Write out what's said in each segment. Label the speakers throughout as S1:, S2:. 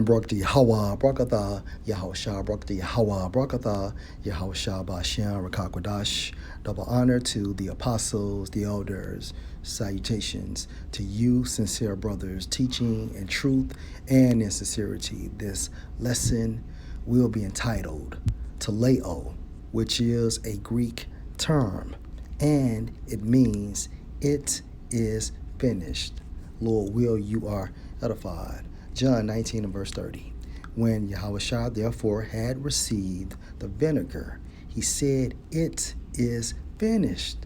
S1: Barakati Hawa, Brakatha, Yahusha, Brakati Hawa, Brakatha, Yahusha Bashem, Rakakwadash. Double honor to the apostles, the elders, salutations to you, sincere brothers, teaching in truth and in sincerity. This lesson will be entitled Teleo, which is a Greek term, and it means it is finished. Lord, will you are edified. John 19 and verse 30. When Yahushua therefore had received the vinegar, he said, "It is finished."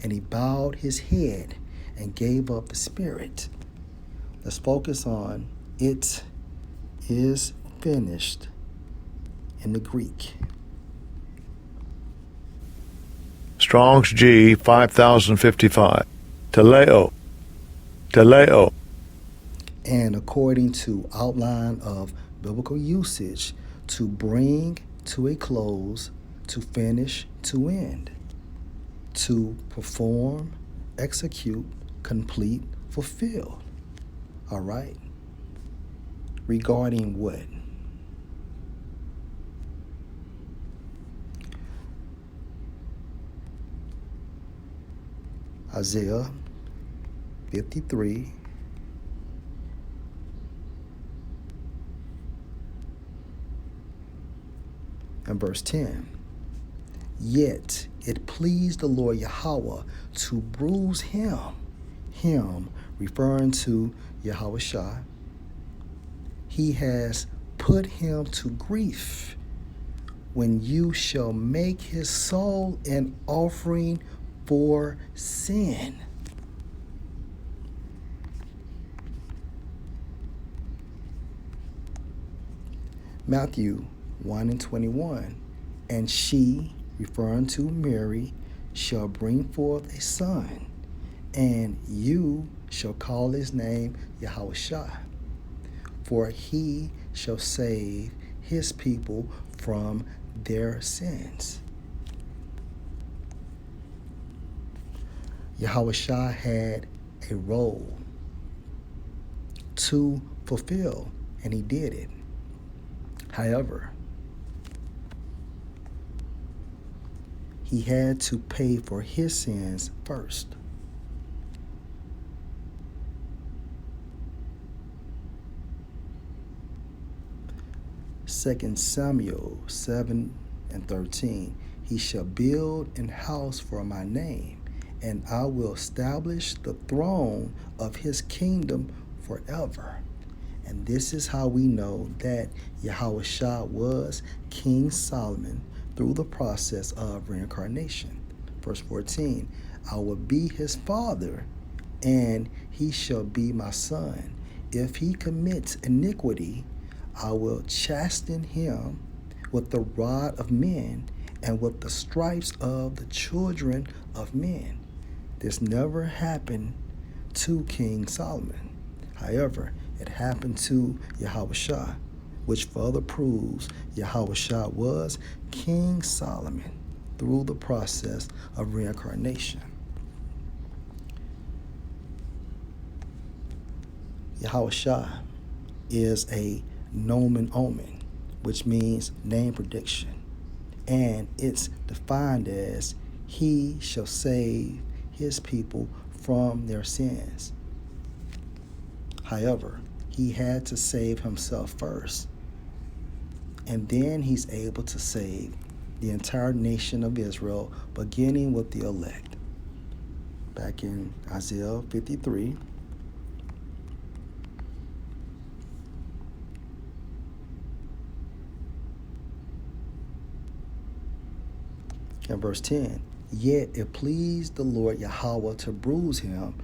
S1: And he bowed his head and gave up the spirit. Let's focus on "it is finished" in the Greek.
S2: Strong's G 5055. Teleo. Teleo.
S1: And according to outline of biblical usage, to bring to a close, to finish, to end, to perform, execute, complete, fulfill. All right? Regarding what? Isaiah 53 and verse 10. Yet it pleased the Lord Yahweh to bruise him, referring to Yahushua. He has put him to grief when you shall make his soul an offering for sin. Matthew 1 and 21. And she, referring to Mary, shall bring forth a son, and you shall call his name Yahushua, for he shall save his people from their sins. Yahushua had a role to fulfill, and he did it. However, he had to pay for his sins first. Second Samuel 7 and 13. He shall build an house for my name, and I will establish the throne of his kingdom forever. And this is how we know that Yahushua was King Solomon through the process of reincarnation. Verse 14, I will be his father, and he shall be my son. If he commits iniquity, I will chasten him with the rod of men and with the stripes of the children of men. This never happened to King Solomon. However, it happened to Yahushua, which further proves Yahushua was King Solomon through the process of reincarnation. Yahushua is a nomen omen, which means name prediction, and it's defined as he shall save his people from their sins. However, he had to save himself first, and then he's able to save the entire nation of Israel, beginning with the elect. Back in Isaiah 53, and verse 10, yet it pleased the Lord Yahweh to bruise him.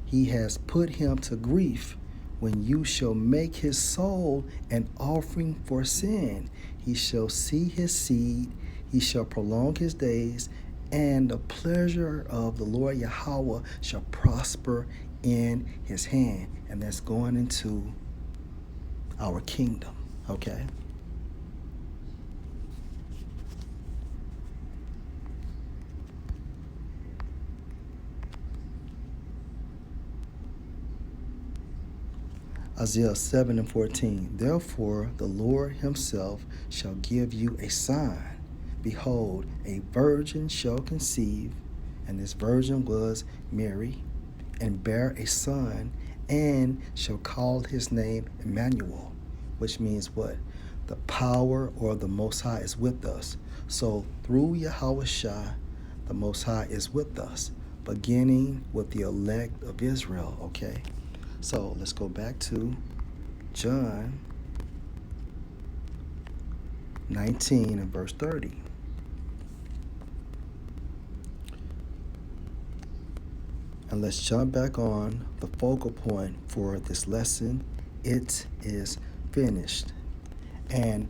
S1: He has put him to grief. When you shall make his soul an offering for sin, he shall see his seed, he shall prolong his days, and the pleasure of the Lord Yahweh shall prosper in his hand. And that's going into our kingdom, okay? Isaiah 7 and 14. Therefore, the Lord himself shall give you a sign. Behold, a virgin shall conceive, and this virgin was Mary, and bear a son, and shall call his name Emmanuel, which means what? The power or the Most High is with us. So through Yahweh Shai, the Most High is with us, beginning with the elect of Israel, okay? So let's go back to John 19 and verse 30. And let's jump back on the focal point for this lesson. It is finished. And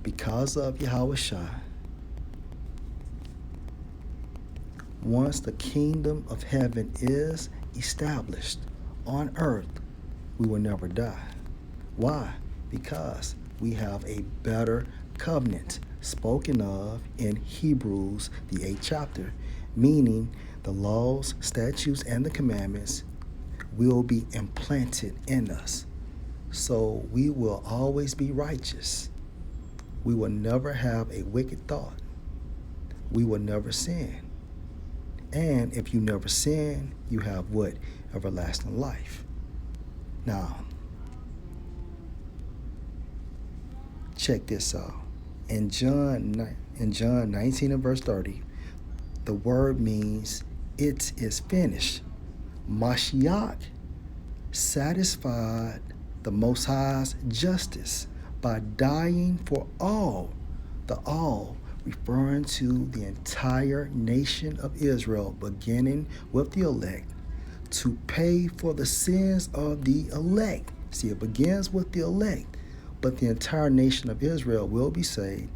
S1: because of Yahweh Shai, once the kingdom of heaven is established on earth, we will never die. Why? Because we have a better covenant spoken of in Hebrews, the 8th chapter, meaning the laws, statutes, and the commandments will be implanted in us. So we will always be righteous. We will never have a wicked thought. We will never sin. And if you never sin, you have what? Everlasting life. Now, check this out. In John 19 and verse 30, the word means it is finished. Mashiach satisfied the Most High's justice by dying for all, the all referring to the entire nation of Israel, beginning with the elect, to pay for the sins of the elect. See, it begins with the elect, but the entire nation of Israel will be saved.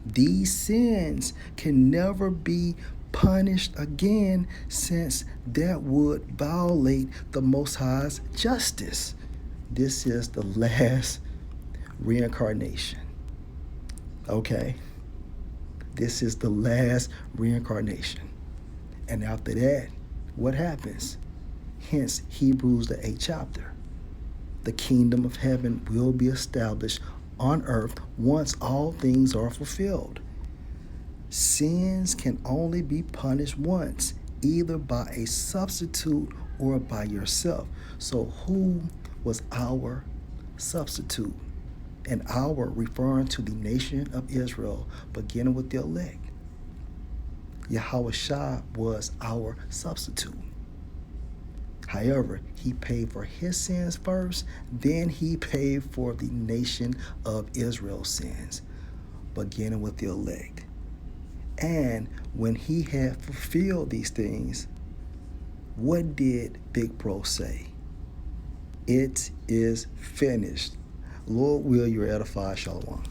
S1: These sins can never be punished again, since that would violate the Most High's justice. This is the last reincarnation. Okay? This is the last reincarnation. And after that, what happens? Hence, Hebrews, the 8th chapter. The kingdom of heaven will be established on earth once all things are fulfilled. Sins can only be punished once, either by a substitute or by yourself. So who was our substitute? And our referring to the nation of Israel, beginning with the elect. Yahweh Shai was our substitute. However, he paid for his sins first, then he paid for the nation of Israel's sins, beginning with the elect. And when he had fulfilled these things, what did Big Bro say? It is finished. Lord will you edify. Shalom.